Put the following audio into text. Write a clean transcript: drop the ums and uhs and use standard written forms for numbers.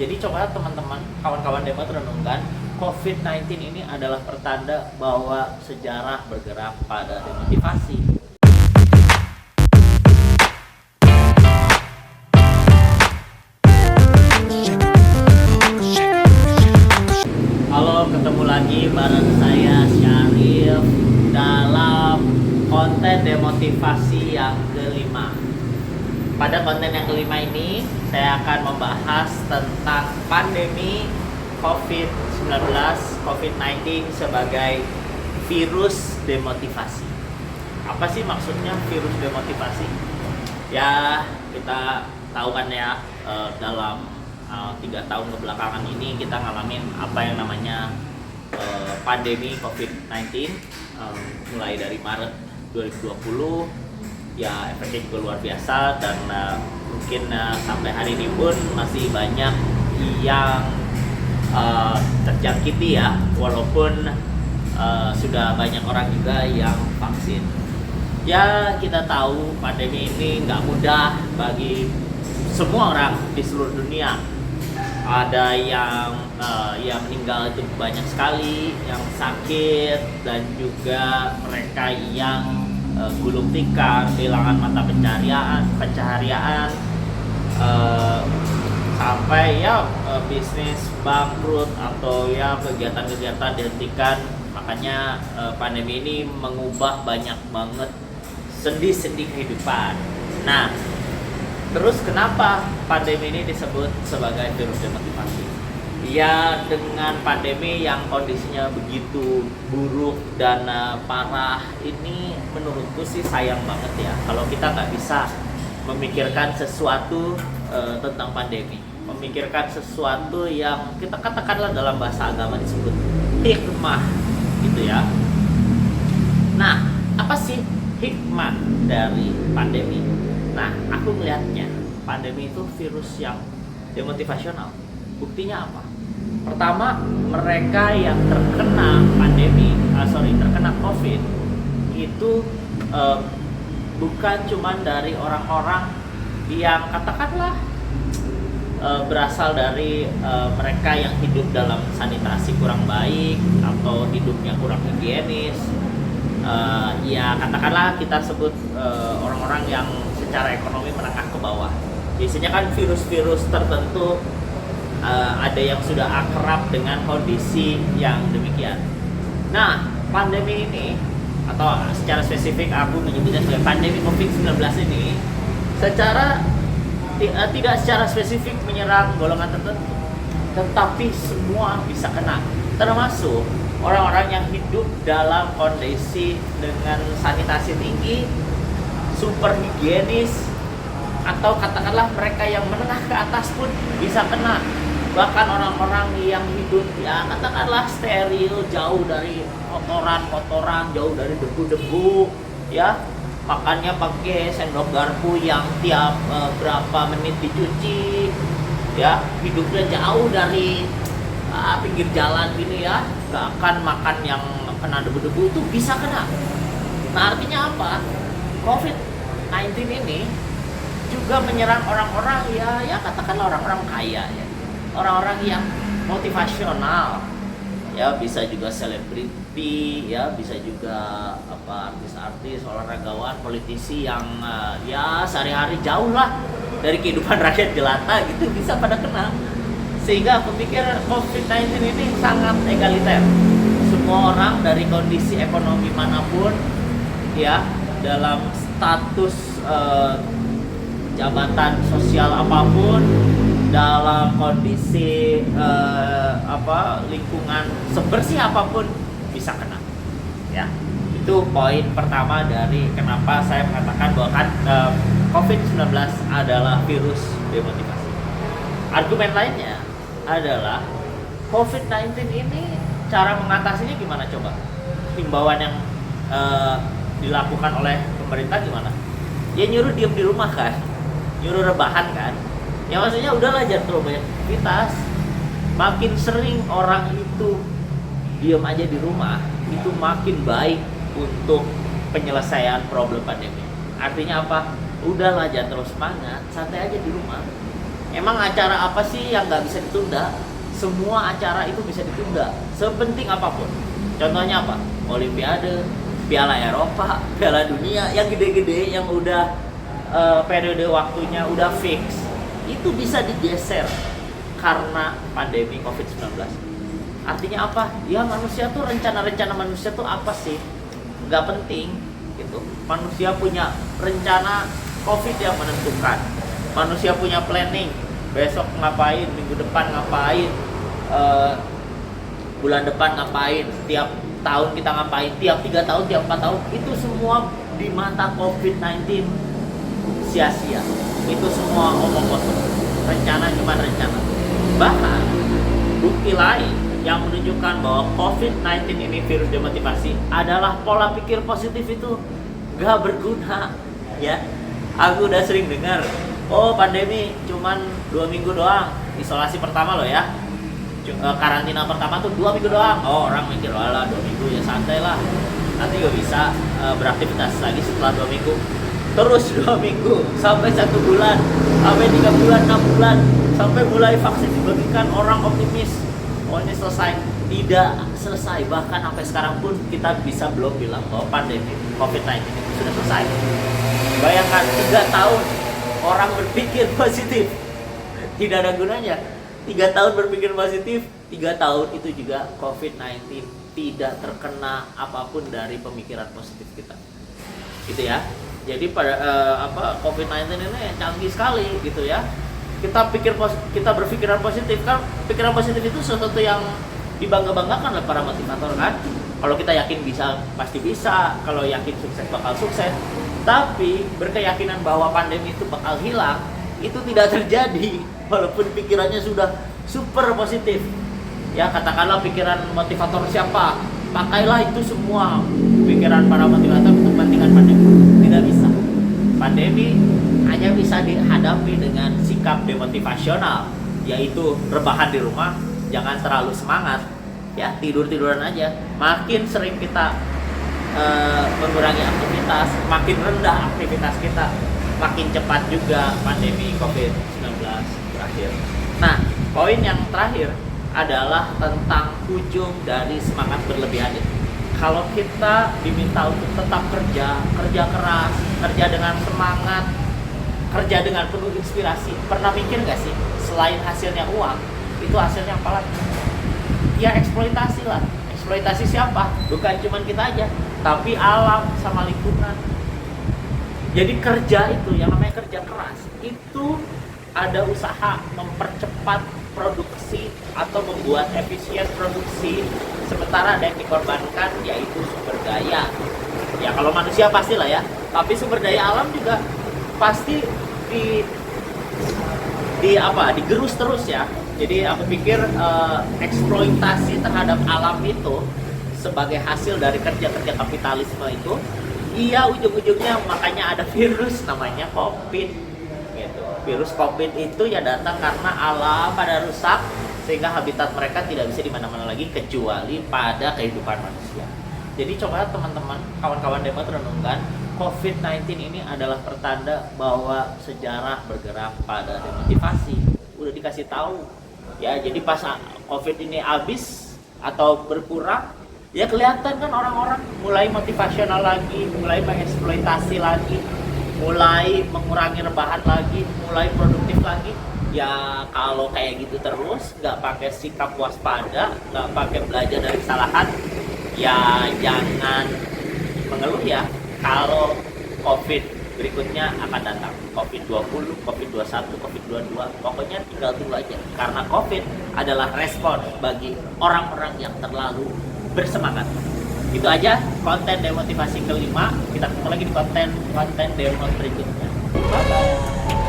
Jadi coba teman-teman, kawan-kawan Demat renungkan, COVID-19 ini adalah pertanda bahwa sejarah bergerak pada demotivasi. Halo, ketemu lagi bareng saya Syarif dalam konten demotivasi yang kelima. Pada konten yang kelima ini, saya akan membahas tentang pandemi COVID-19 sebagai virus demotivasi. Apa sih maksudnya virus demotivasi? Ya, kita tahu kan ya, dalam 3 tahun kebelakangan ini kita ngalamin apa yang namanya pandemi COVID-19, mulai dari Maret 2020. Ya, efeknya juga luar biasa dan mungkin sampai hari ini pun masih banyak yang terjangkiti ya, walaupun sudah banyak orang juga yang vaksin. Ya, kita tahu pandemi ini nggak mudah bagi semua orang di seluruh dunia. Ada yang meninggal itu banyak sekali, yang sakit, dan juga mereka yang gulung tikar, kehilangan mata pencaharian, sampai ya bisnis bangkrut atau ya kegiatan-kegiatan dihentikan. Makanya pandemi ini mengubah banyak banget sendi-sendi kehidupan. Nah, terus kenapa pandemi ini disebut sebagai virus demotivasi? Ya, dengan pandemi yang kondisinya begitu buruk dan parah ini, menurutku sih sayang banget ya kalau kita nggak bisa memikirkan sesuatu tentang pandemi, memikirkan sesuatu yang kita katakanlah dalam bahasa agama disebut hikmah gitu ya. Nah, apa sih hikmah dari pandemi? Nah, aku melihatnya pandemi itu virus yang demotivasional. Buktinya apa? Pertama, mereka yang terkena terkena COVID itu bukan cuma dari orang-orang yang katakanlah berasal dari mereka yang hidup dalam sanitasi kurang baik atau hidupnya kurang higienis. Ya katakanlah kita sebut orang-orang yang secara ekonomi menengah ke bawah. Biasanya kan virus-virus tertentu ada yang sudah akrab dengan kondisi yang demikian. Nah, pandemi ini, atau secara spesifik aku menyebutnya sebagai pandemi COVID-19 ini, tidak secara spesifik menyerang golongan tertentu, tetapi semua bisa kena, termasuk orang-orang yang hidup dalam kondisi dengan sanitasi tinggi, super higienis, atau katakanlah mereka yang menengah ke atas pun bisa kena. Bahkan orang-orang yang hidup ya katakanlah steril, jauh dari kotoran-kotoran, jauh dari debu-debu ya, makannya pakai sendok garpu yang tiap berapa menit dicuci ya, hidupnya jauh dari pinggir jalan gini ya, gak akan makan yang kena debu-debu, itu bisa kena. Nah, artinya apa? COVID-19 ini juga menyerang orang-orang ya katakanlah orang-orang kaya ya, orang-orang yang motivasional ya, bisa juga selebriti ya, bisa juga artis-artis, olahragawan, politisi yang ya sehari-hari jauh lah dari kehidupan rakyat jelata gitu, bisa pada kena. Sehingga aku pikir COVID-19 ini sangat egaliter. Semua orang dari kondisi ekonomi manapun ya, dalam status jabatan sosial apapun, dalam kondisi lingkungan sebersih apapun bisa kena ya. Itu poin pertama dari kenapa saya mengatakan bahwa COVID-19 adalah virus demotivasi. Argumen lainnya adalah COVID-19 ini cara mengatasinya gimana coba? Himbauan yang dilakukan oleh pemerintah gimana? Ya nyuruh diem di rumah kan, nyuruh rebahan kan. Ya maksudnya udahlah, jangan terlalu banyak aktivitas. Makin sering orang itu diam aja di rumah, itu makin baik untuk penyelesaian problem pandemi. Artinya apa? Udahlah, jangan terlalu semangat, santai aja di rumah. Emang acara apa sih yang nggak bisa ditunda? Semua acara itu bisa ditunda, sepenting apapun. Contohnya apa? Olimpiade, Piala Eropa, Piala Dunia, yang gede-gede, yang udah periode waktunya udah fix, itu bisa digeser karena pandemi COVID-19. Artinya apa? Ya manusia tuh, rencana-rencana manusia tuh apa sih? Nggak penting gitu. Manusia punya rencana, COVID yang menentukan. Manusia punya planning, besok ngapain, minggu depan ngapain, bulan depan ngapain, tiap tahun kita ngapain, tiap 3 tahun, tiap 4 tahun, itu semua di mata COVID-19 sia-sia. Itu semua omong kosong. Rencana cuma rencana. Bahkan bukti lain yang menunjukkan bahwa COVID-19 ini virus demotivasi adalah pola pikir positif itu gak berguna. Ya, aku udah sering dengar, oh pandemi cuman 2 minggu doang, isolasi pertama loh ya, karantina pertama tuh 2 minggu doang. Oh, orang mikir, walah 2 minggu ya santai lah, nanti gak bisa beraktivitas lagi setelah 2 minggu. Terus 2 minggu sampai 1 bulan, sampai 3 bulan, 6 bulan, sampai mulai vaksin dibagikan, orang optimis, oh ini selesai. Tidak selesai. Bahkan sampai sekarang pun kita bisa belum bilang bahwa pandemi COVID-19 itu sudah selesai. Bayangkan 3 tahun orang berpikir positif, tidak ada gunanya. 3 tahun berpikir positif, 3 tahun itu juga COVID-19 tidak terkena apapun dari pemikiran positif kita, gitu ya. Jadi pada COVID-19 ini canggih sekali gitu ya. Kita berpikiran positif, kan pikiran positif itu sesuatu yang dibangga-banggakan oleh para motivator kan. Kalau kita yakin bisa, pasti bisa. Kalau yakin sukses, bakal sukses. Tapi berkeyakinan bahwa pandemi itu bakal hilang, itu tidak terjadi walaupun pikirannya sudah super positif. Ya, katakanlah pikiran motivator siapa, pakailah itu semua pikiran para motivator untuk kepentingan pandemi. Tidak bisa. Pandemi hanya bisa dihadapi dengan sikap demotivasional, yaitu rebahan di rumah, jangan terlalu semangat, ya tidur-tiduran aja. Makin sering kita mengurangi aktivitas, makin rendah aktivitas kita, makin cepat juga pandemi COVID-19 berakhir. Nah, poin yang terakhir adalah tentang ujung dari semangat berlebihan itu. Kalau kita diminta untuk tetap kerja keras, kerja dengan semangat, kerja dengan penuh inspirasi, pernah mikir nggak sih selain hasilnya uang, itu hasilnya apa lagi? Ya eksploitasi lah. Eksploitasi siapa? Bukan cuma kita aja, tapi alam sama lingkungan. Jadi kerja itu, yang namanya kerja keras, itu ada usaha mempercepat produksi atau membuat efisien produksi, sementara ada yang dikorbankan, yaitu sumber daya. Ya kalau manusia pastilah ya, tapi sumber daya alam juga pasti digerus terus ya. Jadi aku pikir eksploitasi terhadap alam itu sebagai hasil dari kerja-kerja kapitalisme itu, iya ujung-ujungnya makanya ada virus namanya COVID gitu. Virus COVID itu ya datang karena alam pada rusak, sehingga habitat mereka tidak bisa di mana-mana lagi kecuali pada kehidupan manusia. Jadi coba teman-teman, kawan-kawan Demot renungkan, COVID-19 ini adalah pertanda bahwa sejarah bergerak pada demotivasi. Udah dikasih tahu. Ya, jadi pas COVID ini habis atau berkurang, ya kelihatan kan orang-orang mulai motivasional lagi, mulai mengeksploitasi lagi, mulai mengurangi rebahan lagi, mulai produktif lagi. Ya kalau kayak gitu terus, nggak pakai sikap waspada, nggak pakai belajar dari kesalahan, ya jangan mengeluh ya. Kalau COVID berikutnya akan datang, COVID-20, COVID-21, COVID-22, pokoknya tinggal tunggu aja. Karena COVID adalah respon bagi orang-orang yang terlalu bersemangat. Itu aja konten demotivasi kelima. Kita ketemu lagi di konten demot berikutnya. Bye bye.